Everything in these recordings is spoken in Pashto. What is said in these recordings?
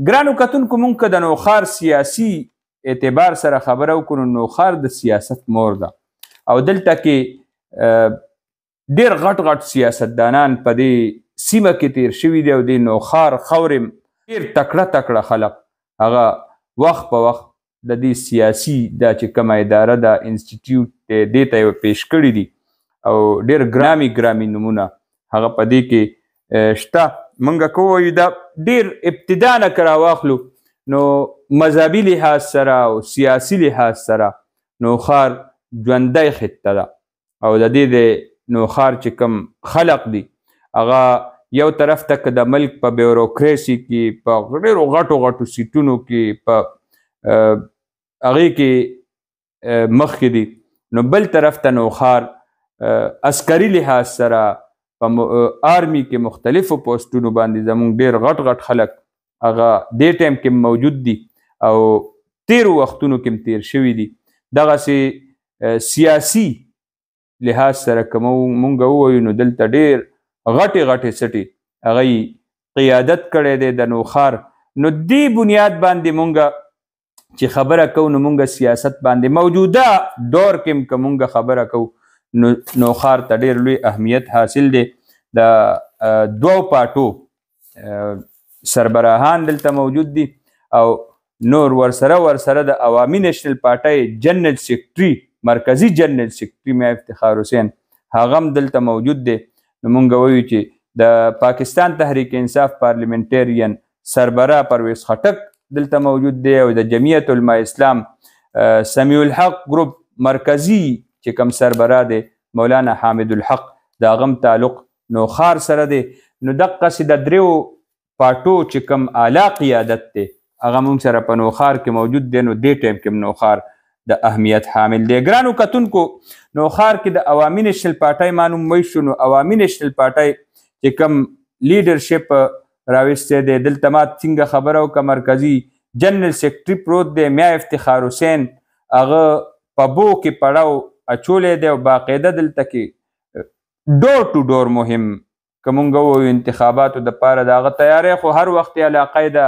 ګرانو کتونکو مونږ که د نوښار سیاسي اعتبار سره خبره وکړو نو نوښار د سیاست مور ده او دلته کې ډېر غټ غټ سیاستدانان په دې سیمه کې تیر شوي دي او د نوښار خاورې ډېر تکړه تکړه خلک هغه وخت په وخت د دې سیاسي دا چې کومه اداره ده انسټیټیوټ دی دې ته یې پیش کړي دي او ډېر ګرامي ګرامي نومونه هغه په دې کې شته. موږ که ووایو دا ډېر ابتدا نه که راواخلو نو مذهبي لحاظ سره او سیاسي لحاظ سره نوښار ژوندی خطه ده او د دې د نوښار چې کوم خلق دي هغه یو طرف ته که د ملک په بیوروکراسي کې په ډېرو غټو غټو سیټونو کې په هغې کې مخکې دي نو بل طرف ته نوښار عسکري لحاظ سره په آرمي کې مختلفو پوسټونو باندې زموږ ډېر غټ غټ خلک هغه دې ټایم کې موجود دي او تیرو وختونو کې تیر شوي دي. دغسې سیاسي لحاظ سره که مونږ ووایو نو دلته ډېر غټې غټې سټې هغه قیادت کړی دی د نوښار. نو دې بنیاد باندې مونږ چې خبره کوو نو مونږ سیاست باندې موجوده دور کې که مونږ خبره کوو نو نوښار ته ډېر لوی اهمیت حاصل دی. د دوو پارټو سربراهان دلته موجود دي او نور ورسره د عوامي نیشنل پارټۍ جنرال سیکرټري مرکزي جنرال سیکرټري میا افتخار حسین هغه هم دلته موجود دی. نو مونږ وایو چې د پاکستان تحریک انصاف پارلیمنټرین سربراه پرویز خټک دلته موجود دی او د جمعیت علماء اسلام سمیع الحق ګروپ مرکزي چې کوم سربراه دی مولانا حامد الحق د هغه هم تعلق نوښار سره دی. نو دقسې د دریو پارټو چې کوم اعلی قیادت دی هغه موږ سره په نوښار کې موجود دی. نو دې ټایم کې نوښار د اهمیت حامل دی. ګرانو کتونکو نوښار کې د عوامي نیشنل پارټۍ معلوم وی شو نو عوامي نیشنل پارټۍ چې کوم لیډرشپ راوستی دی دلته ما څنګه خبره وکړه مرکزي جنرال سیکرټري پروت دی میا افتخار حسین هغه په بو کې پړاو اچولی دی او باقاعده دلته کې ډور ټو ډور مهم که مونږ ووایو انتخاباتو دپاره د هغه تیاری خو هر وخت یې علاقه ده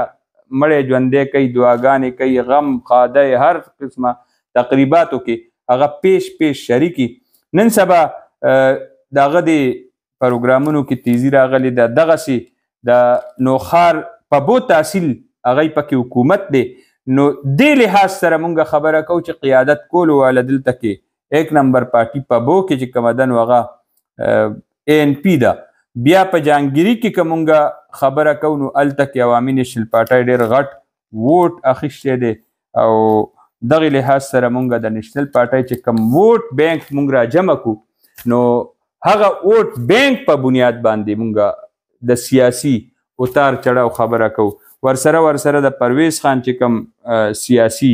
مړی ژوندی کوي دعاګانې کوي غم ښادی هر قسمه تقریباتو کې هغه پیش شریکي. نن سبا د هغه د پروګرامونو کې تیزي راغلې ده دغسې د نوښار په بو تحصیل هغه پکې حکومت دی. نو دې لحاظ سره مونږ خبره کوو چې قیادت کولو والا دلته کې ایک نمبر پارټي په بو کې چې کومه ده نو هغه ANP ده. بیا په جهانګیري کې که مونږ خبره کوو نو هلته کې عوامي نیشنل پارټۍ ډېر غټ ووټ اخیستی دی او دغې لحاظ سره مونږ د نیشنل پارټۍ چې کوم ووټ بینک مونږ را جمع کړو نو هغه ووټ بینک په بنیاد باندې مونږ د سیاسي اتار چړاو خبره کوو. ورسره د پرویز خان چې کوم سیاسي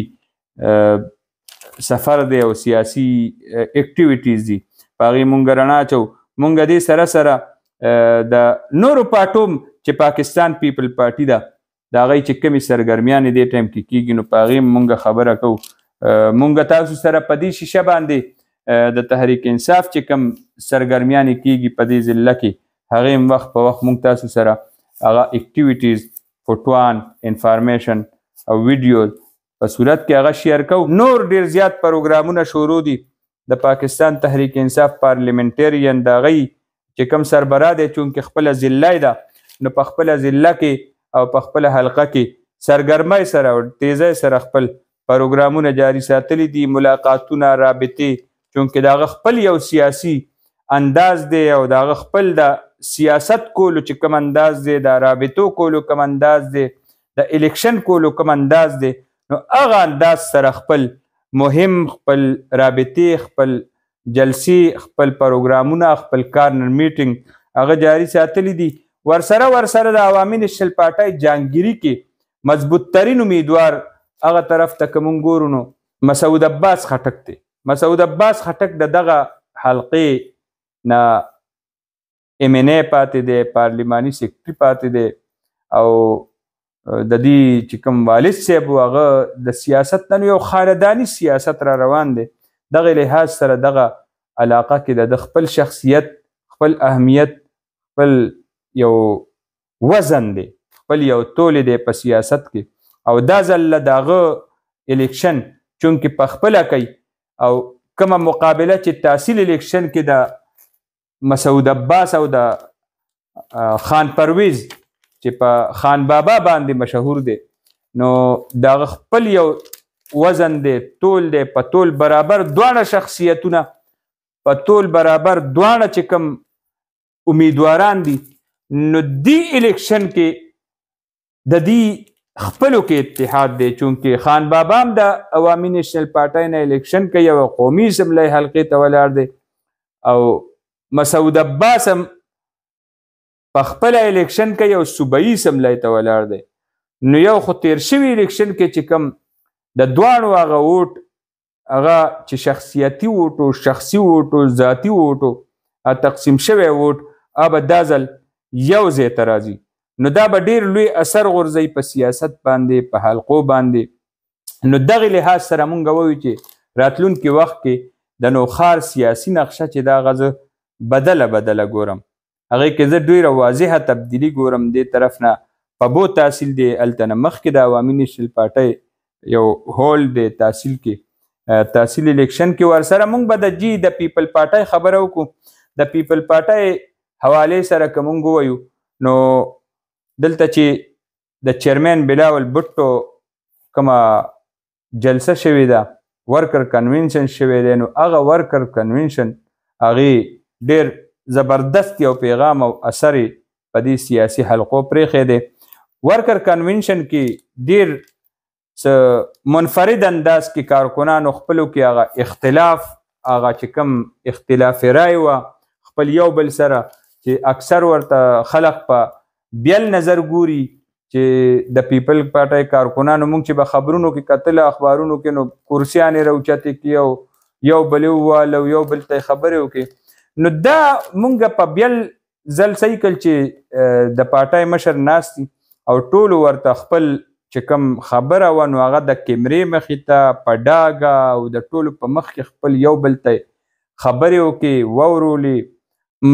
سفر دی او سیاسي اکټیویټیز دي په هغې مونږ رڼا اچو. مونږ دې سره د نورو پارټو چې پاکستان پیپل پارټي ده د هغې چې کومې سرګرمیانې دې ټایم کې کېږي نو په هغې مونږ خبره کوو. مونږ تاسو سره په دې شیشه باندې د تحریک انصاف چې کوم سرګرمیانې کېږي په دې ضلع کې هغې هم وخت په وخت مونږ تاسو سره هغه اکټیویټیز فوټوان انفارمیشن او ویډیوز په صورت کې هغه شیر کوو. نور ډېر زیات پروګرامونه شروع دي د پاکستان تحریک انصاف پارلیمنټرین د هغې چې کوم سربراه دی چونکې خپله ضلع ده نو په خپله ضلع کې او په خپله حلقه کې سرګرمۍ سره او تیزۍ سره خپل پروګرامونه جاري ساتلي دي ملاقاتونه رابطې چونکې د هغه خپل یو سیاسي انداز دی او د هغه خپل د سیاست کولو چې کوم انداز دی د رابطو کولو کوم انداز دی د الیکشن کولو کوم انداز دی نو هغه انداز سره خپل مهم خپل رابطې خپل جلسې خپل پروګرامونه خپل کارنر میټینګ هغه جاري ساتلی دي. ورسره د عوامي نیشنل پارټۍ جهانګیري کې مضبوط ترین امیدوار هغه طرف ته که مونږ ګورو نو مسعود عباس خټک دی. مسعود عباس خټک د دغه حلقې نه MNA پاتې دی پارلیماني سیکرټري پاتې دی او د دې چې کوم والد صاحب و هغه د سیاست نه یو خانداني سیاست را روان دی. دغه لحاظ سره دغه علاقه کې د خپل شخصیت خپل اهمیت خپل یو وزن دی خپل یو تولې دی په سیاست کې او دا ځل د هغه الیکشن چونکې په خپله کوي او کومه مقابله چې تحصیل الیکشن کې د مسعود عباس او د خان پرویز چې په خان بابا باندې مشهور دی نو د هغه خپل یو وزن دی تول دی په تول برابر دواړه شخصیتونه په تول برابر دواړه چې کوم امیدواران دي نو دی الیکشن کې د دې خپلو کې اتحاد دی چونکې خان بابا هم د عوامي نیشنل پارټۍ نه الیکشن کوي او قومي اسمبلی حلقې ته ولاړ دی او مسعود عباس هم په خپله الیکشن کوي او صوبایي اسمبلی ته ولاړ دی نو یو خو تیر شوي الیکشن کې چې کوم د دواړو هغه ووټ هغه چې شخصیتي ووټ او شخصي ووټ او ذاتي ووټ تقسیم شوی ووټ به دا ځل یو ځای ته راځي نو دا به ډېر لوی اثر غورځوي په سیاست باندې په حلقو باندې نو دغې لحاظ سره مونږ وایو چې راتلونکي وخت کې د نوښار سیاسي نقشه چې دا هغه زه بدله ګورم هغې کې زه ډېره واضحه تبدیلي ګورم دې طرف نه په بو تحصیل دی هلته نه مخکې د عوامي نیشنل پارټۍ یو هول دی تحصیل کې تحصیل الیکشن کې ورسره مونږ به د پیپل پارټۍ خبره وکړو د پیپل پارټۍ حوالې سره که مونږ ووایو نو دلته چې د چیرمن بلاول بټو کومه جلسه شوې ده ورکر کنوینشن شوی دی نو هغه ورکر کنوینشن هغې ډېر زبردست یو پیغام او اثر په دې سیاسي حلقو پرېښی دی ورکر کنوینشن کې ډېر منفرد انداز کې کارکنانو خپلو کې هغه اختلاف هغه چې کوم اختلاف رای وه خپل یو بل سره چې اکثر ورته خلق په بیل نظر ګوري چې د پیپل پارټۍ کارکنانو موږ چې به خبرونو کې کتل اخبارونو کې نو کرسیانې راوچتې کړي او یو بل ووال او یو بل ته خبرې وکړي نو دا موږ په بیل ځل صحیح کړل چې د پارټۍ مشر ناست دي او ټولو ورته خپل چې کوم خبره وه نو هغه د کیمرې مخې ته په ډاګه او د ټولو په مخ کې خپل یو بل ته خبرې وکړي واورولې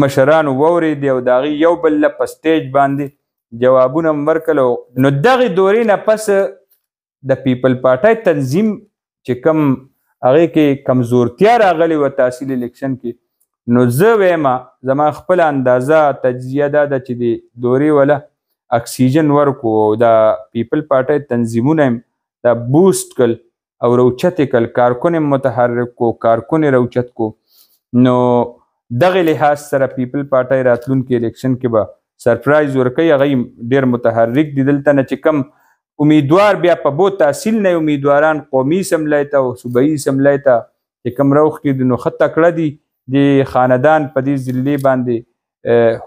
مشرانو واورېدې او د هغې یو بل له په سټیج باندې جوابونه م ورکړل نو دغې دورې نه پس د پیپل پارټۍ تنظیم چې کوم هغې کې کمزورتیا راغلې وه تحصیل الیکشن کې نو زه ویمه زما خپله اندازه تجزیه دا ده چې د دورې وله اکسیجن ورکو او د پیپل پارټۍ تنظیمونه هم دا بوست کړل او راوچتې کړل کارکن هم متحرک کو کارکن یې راوچت کو نو دغې لحاظ سره پیپل پارټۍ راتلونکي الیکشن کې به سرپرایز ورکوي هغه ډېر متحرک دي دلته نه چې کوم امیدوار بیا په بو تحصیل نه امیدواران قومي اسمبلی ته او صوبایي اسمبلی ته چې کوم راوښتي دي نو ښه تکړه دي د خاندان په دې ضلعې باندې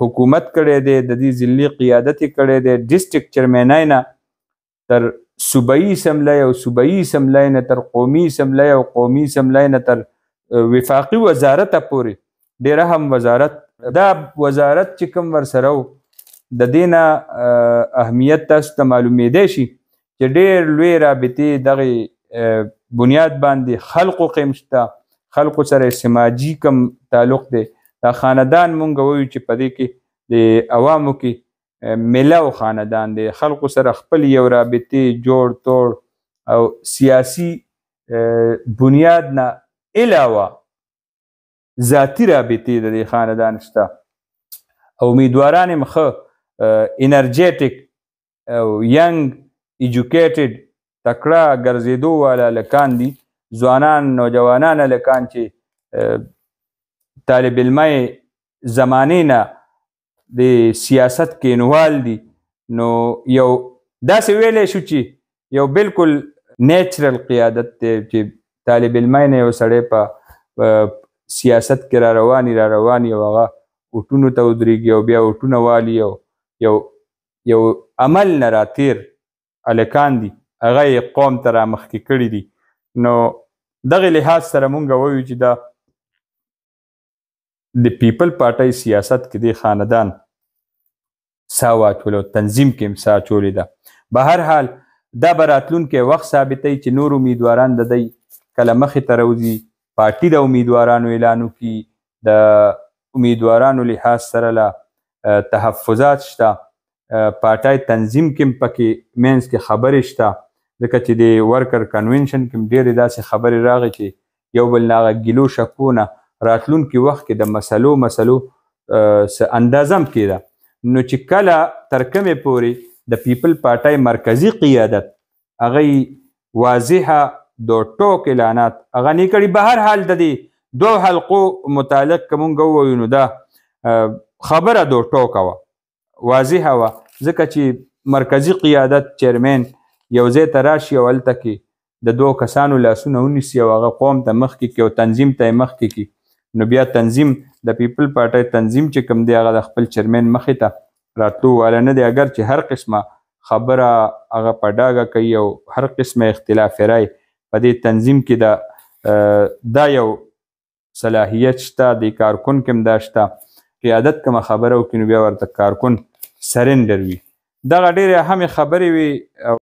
حکومت کړی دی د دې ضلعې قیادت یې کړی دی ډسټرکټ چیرمینای نه تر صوبایي اسمبلی او صوبایي اسمبلی نه تر قومي اسمبلی او قومي اسمبلی نه تر وفاقي وزارته پورې ډېر اهم وزارت دا وزارت چې کوم ورسره و د دې نه اهمیت تاسو ته معلومېدی شي چې ډېر لوی رابطې دغې بنیاد باندې خلقو قیم شته خلقو سره سماجي کم تعلق دی دا خاندان مونږ وایو چې په دې کې د عوامو کې میلاو خاندان دی خلقو سره خپل یو رابطې جوړ توړ او سیاسي بنیاد نه علاوه ذاتي رابطې د دې خاندان شته او امیدواران هم ښه انرجیټک او ینګ ایجوکیټډ تکړه ګرځېدو والا هلکان دي ځوانان نوجوانان هلکان چې طالب علمۍ زمانې نه د سیاست کینوال دي نو یو داسې ویلی شو چې یو بالکل نیچرل قیادت دی چې طالب علمۍ نه یو سړی په سیاست کې را رواني او هغه اوټونو ته ودرېږي او بیا اوټونه والي او یو عمل نه راتیر هلکان دي هغه یې قوم ته رامخکې کړي دي نو دغې لحاظ سره مونږ وایو چې دا د پیپل پارټۍ سیاست کې د خاندان سا واچول او تنظیم کې هم سا اچولې ده به هر حال دا به راتلونکی وخت ثابتوي چې نور امیدواران د دی کله مخې ته راوځي پارټي د امیدوارانو اعلان وکړي د امیدوارانو لحاظ سره له تحفظات شته پارټای تنظیم کې پکې مینس کې خبرې شته ځکه چې د ورکر کنونشن کې ډېرې داسې خبرې راغی چې یو بل نه هغه ګیلو شکونه راتلونکي وخت کې د مسلو څه اندازه هم کېده. نو چې کله تر کومې پورې د پیپل پارټای مرکزي قیادت هغه واضحه د ټوک اعلانات هغه نه کړي، به هر حال د دې دوه حلقو متعلق که مونږ ووایو نو دا خبره د ټوکه وه، واضحه وه، ځکه چې مرکزي قیادت چیرمین یو ځای ته راشي او هلته کې د دوو کسانو لاسونه ونیسي او هغه قوم ته مخکې کړي او تنظیم ته یې مخکې کړي، نو بیا تنظیم د پیپل پارټۍ تنظیم چې کوم دی هغه د خپل چیرمین مخې ته راتلو والا نه دی، اگر چې هر قسمه خبره هغه په ډاګه کوي او هر قسمه اختلاف رای په دې تنظیم کې دا یو صلاحیت شته، د کارکون کې هم دا شته، قیادت کومه خبره وکړي نو بیا ورته کارکون سرنډر وي. دغه ډېرې اهمې خبرې وي.